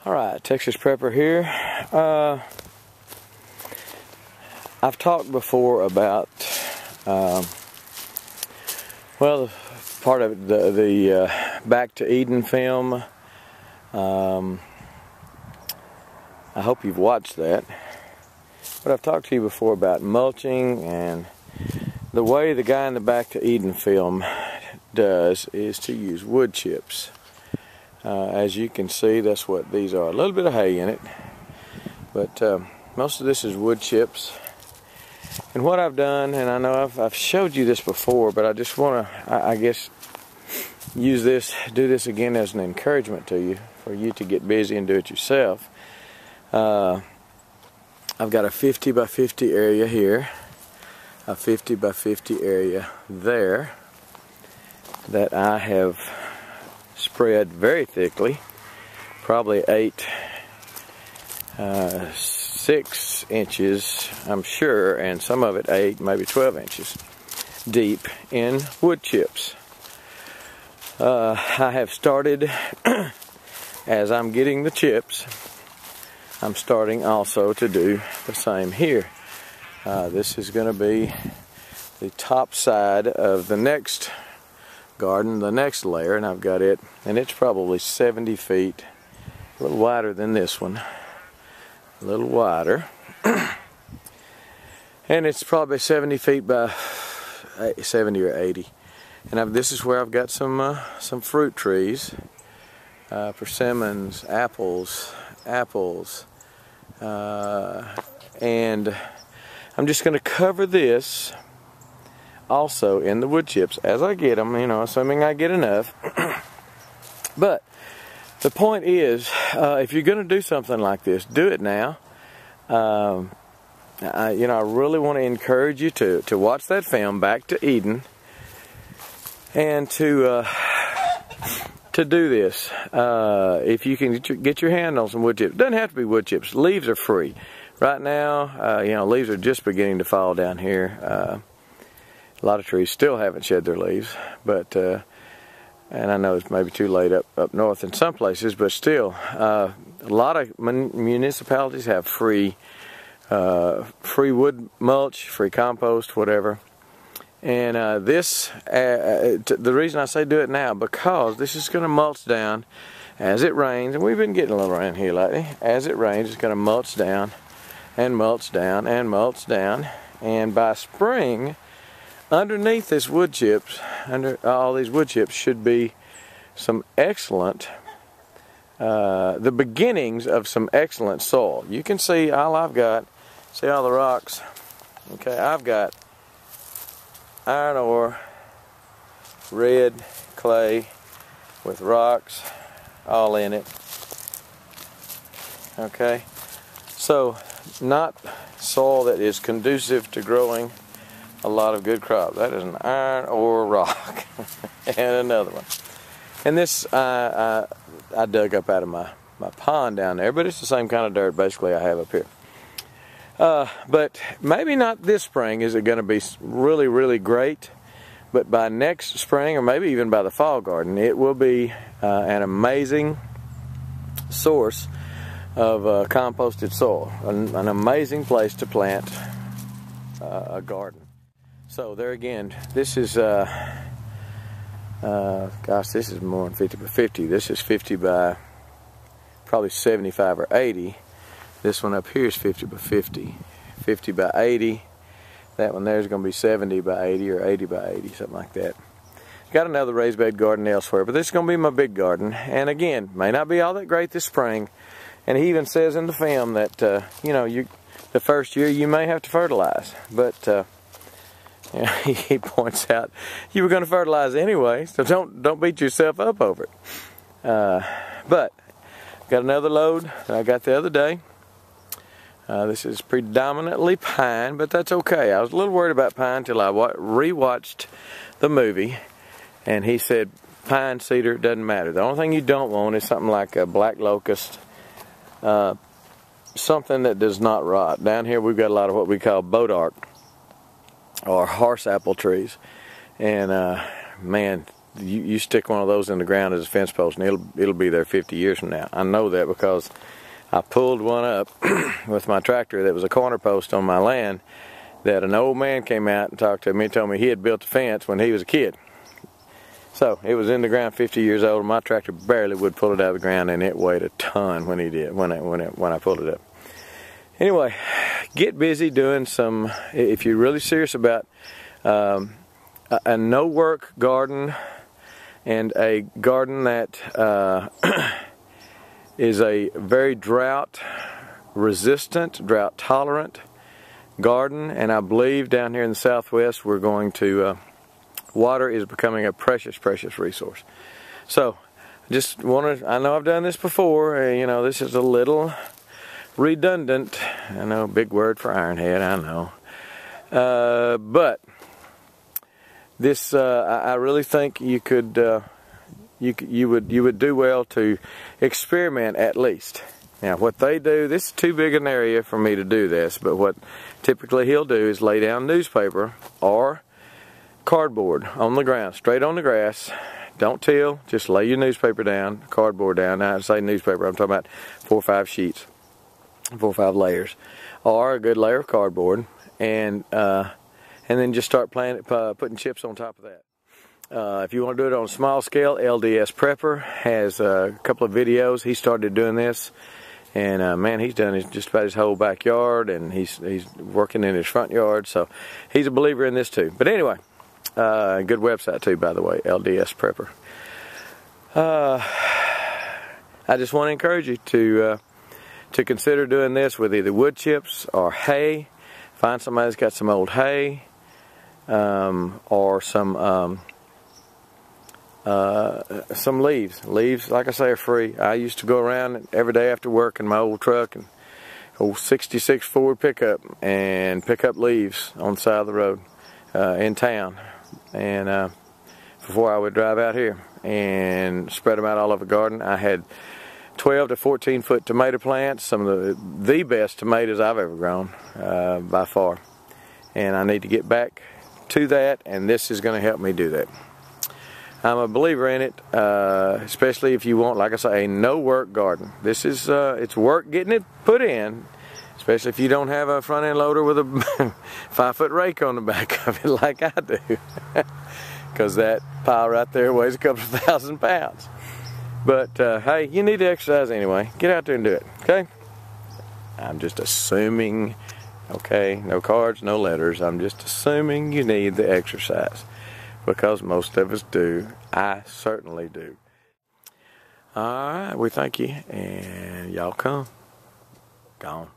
Alright, Texas Prepper here. I've talked before about, well, part of the Back to Eden film. I hope you've watched that. But I've talked to you before about mulching, and the way the guy in the Back to Eden film does is to use wood chips. As you can see, that's what these are. A little bit of hay in it, but most of this is wood chips. And what I've done, and I know I've showed you this before, but I just want to, I guess, do this again as an encouragement to you, for you to get busy and do it yourself. I've got a 50 by 50 area here, a 50 by 50 area there that I have spread very thickly, probably 6 inches, I'm sure, and some of it 8, maybe 12 inches deep in wood chips. I have started, as I'm getting the chips, I'm starting also to do the same here. This is going to be the top side of the next garden, the next layer, and I've got it, and it's probably 70 feet, a little wider than this one, a little wider, and it's probably 70 feet by 70 or 80. And this is where I've got some fruit trees, persimmons, apples, and I'm just going to cover this also in the wood chips as I get them, assuming I get enough. But the point is, if you're going to do something like this, do it now. I really want to encourage you to watch that film, Back to Eden, and to do this. If you can get your hand on some wood chips. It doesn't have to be wood chips. Leaves are free. Right now, leaves are just beginning to fall down here. A lot of trees still haven't shed their leaves, but and I know it's maybe too late up north in some places, but still, a lot of municipalities have free wood mulch, free compost, whatever. And the reason I say do it now, because this is going to mulch down as it rains, and we've been getting a little rain here lately. As it rains, it's going to mulch down and mulch down and mulch down, and by spring, underneath this wood chips, under all these wood chips, should be some excellent, the beginnings of some excellent soil. You can see all I've got, see all the rocks? Okay, I've got iron ore, red clay with rocks all in it. Okay, so not soil that is conducive to growing a lot of good crop. That is an iron ore rock. And another one. And this I dug up out of my pond down there, but it's the same kind of dirt basically I have up here. But maybe not this spring is it going to be really, really great, but by next spring, or maybe even by the fall garden, it will be an amazing source of composted soil, an amazing place to plant a garden. So there again, this is, gosh, this is more than 50 by 50. This is 50 by probably 75 or 80. This one up here is 50 by 50. 50 by 80. That one there is going to be 70 by 80 or 80 by 80, something like that. Got another raised bed garden elsewhere, but this is going to be my big garden. And again, may not be all that great this spring. And he even says in the film that, the first year you may have to fertilize. But he points out you were going to fertilize anyway, so don't beat yourself up over it. But got another load that I got the other day. This is predominantly pine, but that's okay. I was a little worried about pine until I rewatched the movie, and he said pine, cedar, doesn't matter. The only thing you don't want is something like a black locust, something that does not rot. Down here we've got a lot of what we call bodark, or horse apple trees, and man, you stick one of those in the ground as a fence post and it'll be there 50 years from now. I know that because I pulled one up with my tractor that was a corner post on my land that an old man came out and talked to me and told me he had built a fence when he was a kid. So it was in the ground 50 years old. My tractor barely would pull it out of the ground, and it weighed a ton when I pulled it up. Anyway, get busy doing some, if you're really serious about a no-work garden and a garden that is a very drought-resistant, drought-tolerant garden, and I believe down here in the Southwest we're going to, water is becoming a precious, precious resource. So, just wanted, I know I've done this before, you know, this is a little redundant. I know, big word for ironhead, I know. But this, I really think you could, you would do well to experiment at least. Now, what they do, this is too big an area for me to do this, but what typically he'll do is lay down newspaper or cardboard on the ground, straight on the grass. Don't till, just lay your newspaper down, cardboard down. Now, I say newspaper, I'm talking about 4 or 5 sheets, 4 or 5 layers, or a good layer of cardboard, and then just start putting chips on top of that. If you want to do it on a small scale, LDS Prepper has a couple of videos. He started doing this, and man, he's done just about his whole backyard, and he's working in his front yard, so he's a believer in this too. But anyway, good website too, by the way, LDS Prepper. I just want to encourage you to consider doing this with either wood chips or hay. Find somebody that's got some old hay, or some leaves. Leaves, like I say, are free. I used to go around every day after work in my old truck and old 66 Ford pickup and pick up leaves on the side of the road in town, and before I would drive out here and spread them out all over the garden. I had 12 to 14 foot tomato plants, some of the best tomatoes I've ever grown by far, and I need to get back to that, and this is going to help me do that. I'm a believer in it, especially if you want, like I say, a no-work garden. This is, it's work getting it put in, especially if you don't have a front-end loader with a 5-foot rake on the back of it like I do, because that pile right there weighs a couple of 1,000 pounds. But, hey, you need to exercise anyway. Get out there and do it, okay? I'm just assuming, okay, no cards, no letters. I'm just assuming you need the exercise, because most of us do. I certainly do. All right, we thank you, and y'all come. Gone.